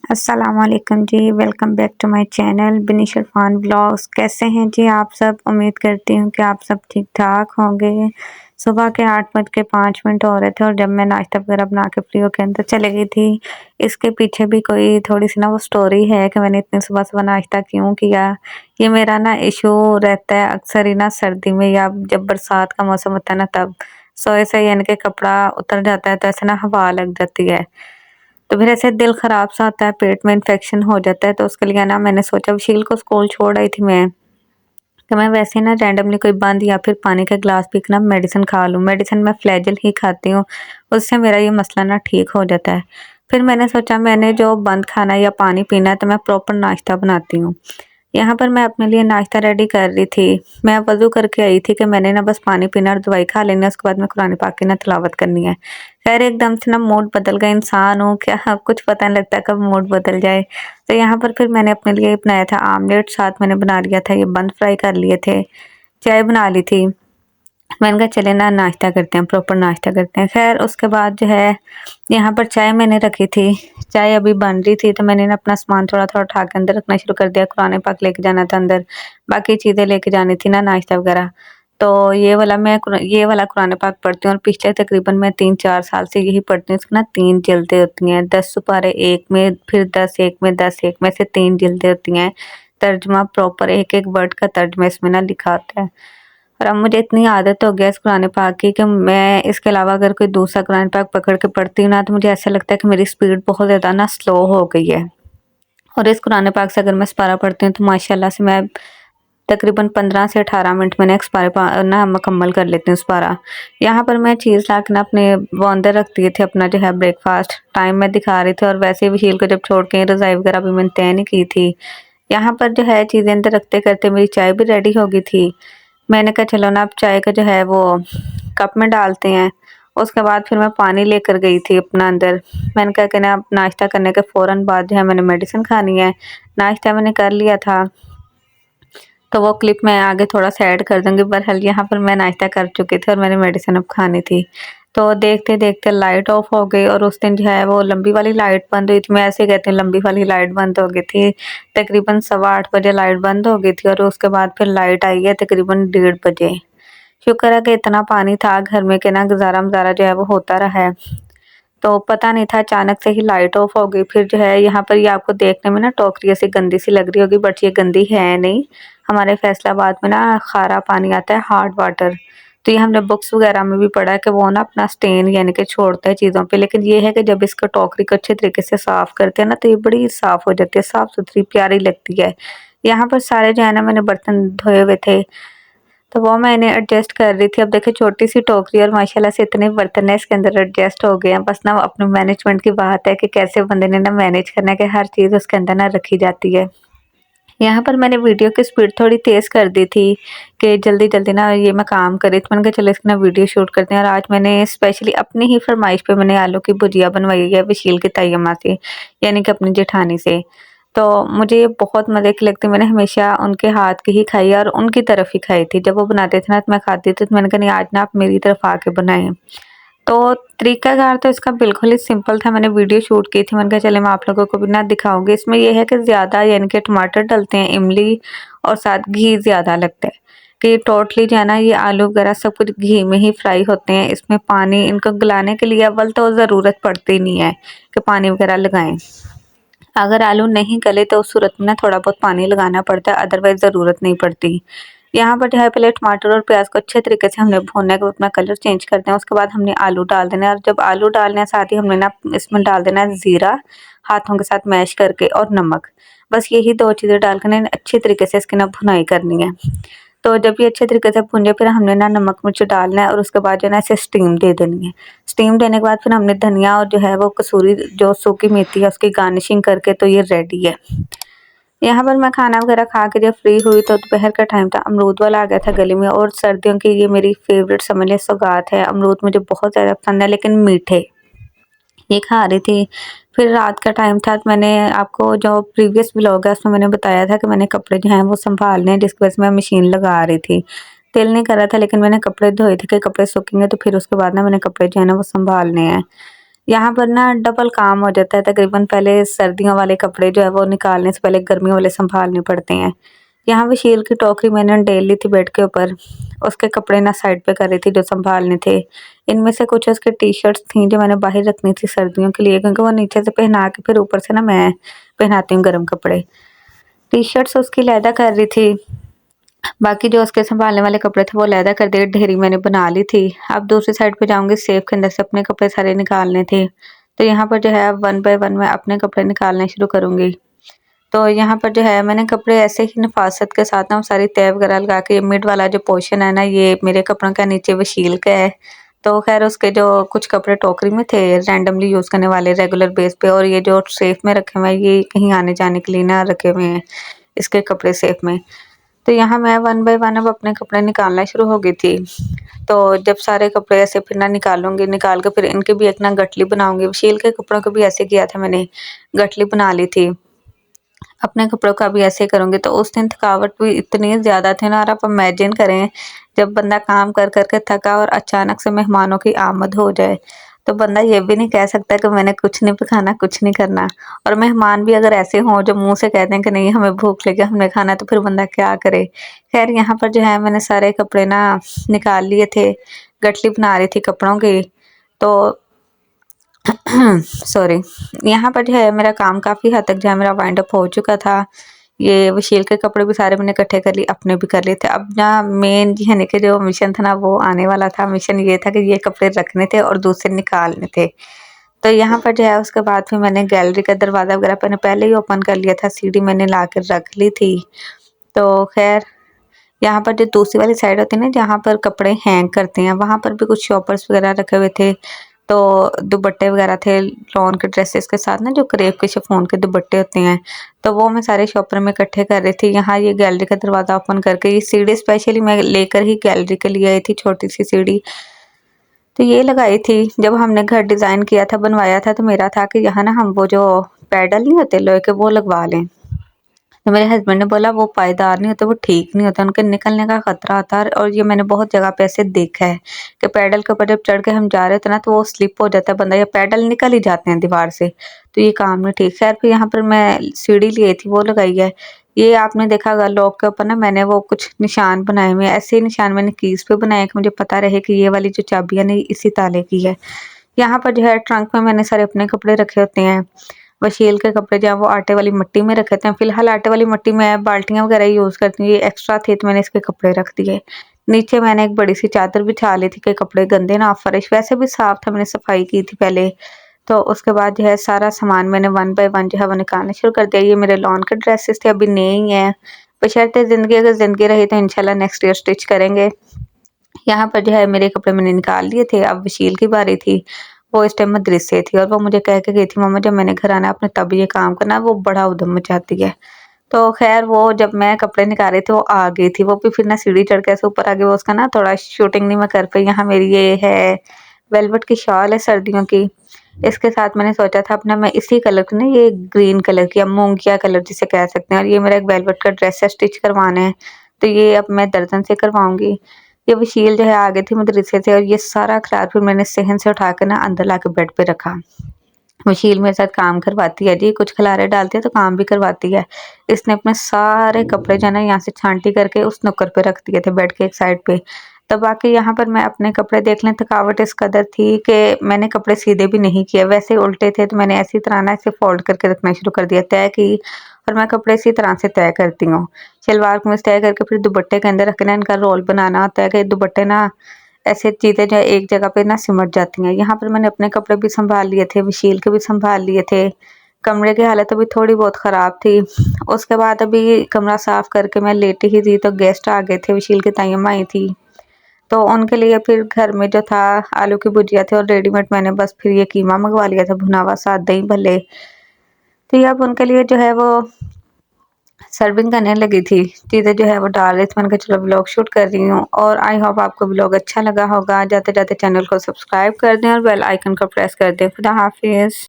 अस्सलाम वालेकुम जी। Welcome back to my channel Binish Irfan vlogs. कैसे हैं जी आप सब? उम्मीद करती हूँ कि आप सब ठीक ठाक होंगे। सुबह के 8:05 हो रहे थे और जब मैं नाश्ता वगैरह बना के फ्री होकर अंदर चले गई थी। इसके पीछे भी कोई थोड़ी सी ना वो स्टोरी है कि मैंने इतनी सुबह सुबह नाश्ता क्यों किया। ये मेरा ना इशू रहता है अक्सर ही ना सर्दी में या जब बरसात का मौसम होता है ना तब सोए से यानी कि कपड़ा उतर जाता है तो ऐसे ना हवा लग जाती है। तो फिर ऐसे दिल खराब सा होता है, पेट में इन्फेक्शन हो जाता है। तो उसके लिए ना मैंने सोचा विशील को स्कूल छोड़ आई थी मैं, कि मैं वैसे ना रैंडमली कोई बंद या फिर पानी का ग्लास पी के ना मेडिसिन खा लूँ। मेडिसिन मैं फ्लैजल ही खाती हूँ, उससे मेरा ये मसला ना ठीक हो जाता है। फिर मैंने सोचा मैंने जो बंद खाना है या पानी पीना है तो मैं प्रॉपर नाश्ता बनाती हूँ। यहाँ पर मैं अपने लिए नाश्ता रेडी कर रही थी। मैं वज़ू करके आई थी कि मैंने ना बस पानी पीना और दवाई खा लेनी है, उसके बाद में कुरान पाक की ना तिलावत करनी है। ख़ैर एकदम से ना मूड बदल गया, इंसान हूँ क्या कुछ पता नहीं लगता कब मूड बदल जाए। तो यहाँ पर फिर मैंने अपने लिए बनाया था आमलेट, साथ मैंने बना लिया था ये बंद फ्राई कर लिए थे, चाय बना ली थी। मैंने कहा चले ना नाश्ता करते हैं, प्रॉपर नाश्ता करते हैं। ख़ैर उसके बाद जो है यहाँ पर चाय मैंने रखी थी, चाय अभी बन रही थी तो मैंने ना अपना सामान थोड़ा-थोड़ा उठा के अंदर रखना शुरू कर दिया। कुरान पाक लेके जाना था अंदर, बाकी चीज़ें लेके जानी थी ना नाश्ता वग़ैरह। तो ये वाला कुरान पाक पढ़ती हूँ और पिछले तकरीबन मैं 3-4 साल से यही पढ़ती हूँ। इसकी ना 3 जिल्दें होती हैं, 10 सुपारे 1 में, फिर 10 1 में, 10 1 में से 3 जिल्दें होती हैं। तर्जुमा प्रॉपर एक-एक वर्ड का तर्जुमा इसमें ना लिखा होता है। और अब मुझे इतनी आदत हो गया इस कुरान पाक की कि मैं इसके अलावा अगर कोई दूसरा कुरान पाक पकड़ के पढ़ती हूँ ना तो मुझे ऐसा लगता है कि मेरी स्पीड बहुत ज़्यादा ना स्लो हो गई है। और इस कुरान पाक से अगर मैं सिपारा पढ़ती हूँ तो माशाल्लाह से मैं तकरीबन 15 से 18 मिनट में नेक्स्ट पारे ना मुकम्मल कर लेती हूँ सिपारा। यहाँ पर मैं चीज़ ला के ना अपने वो अंदर रख दिए थे अपना जो है ब्रेकफास्ट। टाइम मैं दिखा रही थी और वैसे भी शील को जब छोड़ के रज़ाई वगैरह भी मैंने तय नहीं की थी। यहाँ पर जो है चीज़ें अंदर रखते करते मेरी चाय भी रेडी हो गई थी। मैंने कहा चलो ना अब चाय का जो है वो कप में डालते हैं। उसके बाद फिर मैं पानी लेकर गई थी अपना अंदर। मैंने कहा कि ना अब नाश्ता करने के फ़ौरन बाद जो है मैंने मेडिसिन खानी है। नाश्ता मैंने कर लिया था, तो वो क्लिप मैं आगे थोड़ा-सा ऐड कर दूँगी। बहरहाल यहाँ पर मैं नाश्ता कर चुकी थी और मैंने मेडिसिन अब खानी थी। तो देखते-देखते लाइट ऑफ हो गई और उस दिन जो है वो लंबी वाली लाइट बंद हुई थी। मैं ऐसे ही कहती हूँ लंबी वाली लाइट बंद हो गई थी। तकरीबन 8:15 बजे लाइट बंद हो गई थी और उसके बाद फिर लाइट आई है तकरीबन 1:30 बजे। शुक्र है कि इतना पानी था घर में कि ना गुज़ारा-मुज़ारा जो है वो होता रहा है। तो पता नहीं था अचानक से ही लाइट ऑफ हो गई। फिर जो है यहाँ पर ये आपको देखने में ना टोकरी ऐसी गंदी सी लग रही होगी, बट ये गंदी है नहीं। हमारे फैसलाबाद में ना खारा पानी आता है, हार्ड वाटर। तो ये हमने बुक्स वगैरह में भी पढ़ा है कि वो ना अपना स्टेन यानी कि छोड़ता है चीज़ों पे। लेकिन ये है कि जब इसका टोकरी को अच्छे तरीके से साफ़ करते हैं ना तो ये बड़ी साफ़ हो जाती है, साफ़-सुथरी प्यारी लगती है। यहाँ पर सारे जो है ना मैंने बर्तन धोए हुए थे, तो वो मैंने एडजस्ट कर रही थी। अब देखिए छोटी-सी टोकरी और माशाल्लाह से इतने बर्तन है इसके अंदर एडजस्ट हो गए हैं। बस ना अपने मैनेजमेंट की बात है कि कैसे बंदे ने ना मैनेज करना है कि हर चीज़ उसके अंदर ना रखी जाती है। यहाँ पर मैंने वीडियो की स्पीड थोड़ी तेज़ कर दी थी कि जल्दी-जल्दी ना ये मैं काम कर रही थी। मैंने कहा चलो इसकी ना वीडियो शूट करते हैं और आज मैंने स्पेशली अपनी ही फ़रमाइश पे मैंने आलू की भुजिया बनवाई है वशील की ताई अम्मा से, यानी कि अपनी जेठानी से। तो मुझे ये बहुत मज़े की लगती है। मैंने हमेशा उनके हाथ की ही खाई है और उनकी तरफ ही खाई थी। जब वो बनाते थे ना तो मैं खाती थी, तो मैंने कहा नहीं आज ना आप मेरी तरफ आके बनाएँ। तो तरीकाकार तो इसका बिल्कुल ही सिंपल था। मैंने वीडियो शूट की थी, मैंने कहा चले मैं आप लोगों को भी ना दिखाऊँगी। इसमें ये है कि ज़्यादा यानी कि टमाटर डलते हैं, इमली और साथ घी ज़्यादा लगता है कि टोटली जो है ना ये आलू वगैरह सब कुछ घी में ही फ्राई होते हैं। इसमें पानी इनको गलाने के लिए अव्वल तो ज़रूरत पड़ती नहीं है कि पानी वगैरह लगाएँ। अगर आलू नहीं गले तो उस सूरत में ना थोड़ा बहुत पानी लगाना पड़ता है, अदरवाइज़ ज़रूरत नहीं पड़ती। यहाँ पर जो है पहले टमाटर और प्याज़ को अच्छे तरीके से हमने भूनना है कि वो अपना कलर चेंज करते हैं। उसके बाद हमने आलू डाल देना है और जब आलू डालने हैं साथ ही हमने ना इसमें डाल देना है ज़ीरा, हाथों के साथ मैश करके और नमक। बस यही 2 चीज़ें डाल के ना अच्छी तरीके से इसकी ना भुनाई करनी है। तो जब ये अच्छे तरीके से भुन जाए फिर हमने ना नमक मिर्च डालना है और उसके बाद जो है ना इसे स्टीम दे देनी है। स्टीम देने के बाद फिर हमने धनिया और जो है वो कसूरी जो सूखी मेथी है उसकी गार्निशिंग करके तो ये रेडी है। यहाँ पर मैं खाना वगैरह खा के जब फ्री हुई तो दोपहर का टाइम था, अमरूद वाला आ गया था गली में और सर्दियों की ये मेरी फेवरेट समझ लें सौगात है। अमरूद मुझे बहुत ज़्यादा पसंद है लेकिन मीठे। ये खा रही थी। फिर रात का टाइम था तो मैंने आपको जो प्रीवियस व्लॉग है उसमें मैंने बताया था कि मैंने कपड़े जो हैं वो सँभालने हैं जिसकी वजह से मैं मशीन लगा रही थी। दिल नहीं कर रहा था लेकिन मैंने कपड़े धोए थे कि कपड़े सूखेंगे तो फिर उसके बाद ना मैंने कपड़े जो है ना वो सँभालने हैं। यहाँ पर ना डबल काम हो जाता है तकरीबन। पहले सर्दियों वाले कपड़े जो है वो निकालने से पहले गर्मियों वाले संभालने पड़ते हैं। यहाँ वशील की टोकरी मैंने डेल ली थी बेड के ऊपर, उसके कपड़े ना साइड पे कर रही थी जो संभालने थे। इनमें से कुछ उसके टी शर्ट्स थी जो मैंने बाहर रखनी थी सर्दियों के लिए, क्योंकि वो नीचे से पहना के फिर ऊपर से ना मैं पहनाती हूँ गर्म कपड़े। टी शर्ट्स उसकी लैदा कर रही थी, बाकी जो उसके संभालने वाले कपड़े थे वो लैदा कर दिए, ढेरी मैंने बना ली थी। अब दूसरी साइड पे जाऊंगी, सेफ के अंदर से अपने कपड़े सारे निकालने थे। तो यहाँ पर जो है वन बाय वन मैं अपने कपड़े निकालने शुरू करूंगी। तो यहाँ पर जो है मैंने कपड़े ऐसे ही नफासत के साथ ना सारी तह वगैरह लगा के, मिड वाला जो पोर्शन है ना ये मेरे कपड़ों का, नीचे वशील का है। तो खैर उसके जो कुछ कपड़े टोकरी में थे रैंडमली यूज़ करने वाले रेगुलर बेस पे, और ये जो सेफ में रखे हुए हैं ये कहीं आने जाने के लिए ना रखे हुए हैं इसके कपड़े सेफ में। तो यहाँ मैं वन बाय वन अब अपने कपड़े निकालना शुरू हो गई थी। तो जब सारे कपड़े ऐसे फिर ना निकालूंगी, निकाल के फिर इनकी भी एक ना गठली बनाऊंगी। वशील के कपड़ों को भी ऐसे किया था मैंने, गठली बना ली थी। अपने कपड़ों का भी ऐसे करूँगी। तो उस दिन थकावट भी इतनी ज़्यादा थी ना, और आप इमेजिन करें जब बंदा काम कर कर के थका और अचानक से मेहमानों की आमद हो जाए, तो बंदा ये भी नहीं कह सकता कि मैंने कुछ नहीं पकाना, कुछ नहीं करना। और मेहमान भी अगर ऐसे हों जो मुँह से कहते हैं कि नहीं हमें भूख लगी हमने खाना है, तो फिर बंदा क्या करे। खैर यहाँ पर जो है मैंने सारे कपड़े ना निकाल लिए थे, गठली बना रही थी कपड़ों की। तो सॉरी, यहाँ पर जो है मेरा काम काफ़ी हद तक जो है मेरा वाइंड अप हो चुका था। ये वशील के कपड़े भी सारे मैंने इकट्ठे कर लिए, अपने भी कर लिए थे। अब ना मेन यानी कि जो मिशन था ना वो आने वाला था। मिशन ये था कि ये कपड़े रखने थे और दूसरे निकालने थे। तो यहाँ पर जो है उसके बाद फिर मैंने गैलरी का दरवाज़ा वगैरह मैंने पहले ही ओपन कर लिया था, सीढ़ी मैंने ला कर रख ली थी। तो खैर यहाँ पर जो दूसरी वाली साइड होती है ना जहाँ पर कपड़े हैंग करते हैं, वहाँ पर भी कुछ शॉपर्स वगैरह रखे हुए थे। तो दुपट्टे वगैरह थे लॉन के ड्रेसेस के साथ ना, जो क्रेप के शिफॉन के दुपट्टे होते हैं, तो वो मैं सारे शॉपर में इकट्ठे कर रही थी। यहाँ ये गैलरी का दरवाज़ा ओपन करके, ये सीढ़ी स्पेशली मैं लेकर ही गैलरी के लिए आई थी, छोटी सी सीढ़ी। तो ये लगाई थी जब हमने घर डिज़ाइन किया था, बनवाया था, तो मेरा था कि यहाँ ना हम वो जो पैडल नहीं होते लोहे के वो लगवा लें। तो मेरे हस्बैंड ने बोला वो पायदार नहीं होते, वो ठीक नहीं होता, उनके निकलने का खतरा आता है। और ये मैंने बहुत जगह पे ऐसे देखा है कि पैडल के ऊपर जब चढ़ के हम जा रहे थे ना तो वो स्लिप हो जाता है बंदा, या पैडल निकल ही जाते हैं दीवार से। तो ये काम नहीं ठीक। खैर फिर यहाँ पर मैं सीढ़ी ली थी वो लगाई है। ये आपने देखा होगा लॉक के ऊपर ना मैंने वो कुछ निशान बनाए हुए हैं, ऐसे ही निशान मैंने कीज पे बनाए कि मुझे पता रहे कि ये वाली जो चाबी है ना इसी ताले की है। यहाँ पर जो है ट्रंक में मैंने सारे अपने कपड़े रखे होते हैं। वशील के कपड़े जो है वो आटे वाली मिट्टी में रखे थे। फिलहाल आटे वाली मिट्टी में बाल्टियाँ वगैरह यूज़ करती हूँ, ये एक्स्ट्रा थी तो मैंने इसके कपड़े रख दिए। नीचे मैंने एक बड़ी सी चादर बिछा ली थी कि कपड़े गंदे ना, फर्श वैसे भी साफ था, मैंने सफाई की थी पहले। तो उसके बाद जो है सारा सामान मैंने वन बाय वन जो है वो निकालना शुरू कर दिया। ये मेरे लॉन के ड्रेसेस थे, अभी नए ही हैं, बशर्ते ज़िंदगी अगर ज़िंदगी रही तो इंशाल्लाह नेक्स्ट ईयर स्टिच करेंगे। यहाँ पर जो है मेरे कपड़े मैंने निकाल लिए थे। अब वशील की बारी थी, वो इस टाइम मदरसे थी और वो मुझे कह के गई थी मम्मा जब मैंने घर आना आपने तब ये काम करना, वो बड़ा उधम मचाती है। तो खैर वो जब मैं कपड़े निकाल रही थी वो आ गई थी, वो भी फिर ना सीढ़ी चढ़ के ऐसे ऊपर आ गई। वो उसका ना थोड़ा शूटिंग नहीं मैं कर पाई। यहाँ मेरी ये है वेलवेट की शॉल है सर्दियों की, इसके साथ मैंने सोचा था अपना मैं इसी कलर की ना, ये ग्रीन कलर की या मूंगिया कलर जिसे कह सकते हैं, और ये मेरा एक वेलवेट का ड्रेस है स्टिच करवाना है। तो ये अब मैं दर्जन से करवाऊंगी। ये वशील जो है आ गई थी मदरसे से, और ये सारा खिलार फिर मैंने सहन से उठा कर ना अंदर लाके बेड पे रखा। वशील मेरे साथ काम करवाती है जी, कुछ खिलारे डालती है तो काम भी करवाती है। इसने अपने सारे कपड़े जो है ना यहाँ से छांटी करके उस नुक्कर पे रख दिए थे बेड के एक साइड पे। तो बाकी यहाँ पर मैं अपने कपड़े देख लें, थकावट इस कदर थी कि मैंने कपड़े सीधे भी नहीं किए, वैसे उल्टे थे तो मैंने ऐसी तरह ना इसे फोल्ड करके रखना शुरू कर दिया, तय की। और मैं कपड़े इसी तरह से तय करती हूँ, शलवार कमीज तय करके फिर दुपट्टे के अंदर रखना, इनका रोल बनाना होता है कि दुपट्टे ना ऐसे चीज़ें जो है एक जगह पे ना सिमट जाती हैं। यहाँ पर मैंने अपने कपड़े भी संभाल लिए थे, वशील के भी संभाल लिए थे। कमरे की हालत अभी थोड़ी बहुत ख़राब थी। उसके बाद अभी कमरा साफ़ करके मैं लेटी ही थी तो गेस्ट आ गए थे, वशील की ताईं आई थी। तो उनके लिए फिर घर में जो था आलू की भुजिया थे, और रेडीमेड मैंने बस फिर ये कीमा मंगवा लिया था भुना हुआ साथ दही भल्ले। तो ये अब उनके लिए जो है वो सर्विंग करने लगी थी, चीज़ें जो है वो डाल रही थी। मैंने कहा चलो व्लॉग शूट कर रही हूँ, और आई होप आपको व्लॉग अच्छा लगा होगा। जाते जाते चैनल को सब्सक्राइब कर दें और बेल आइकन को प्रेस कर दें। खुदा हाफिज़।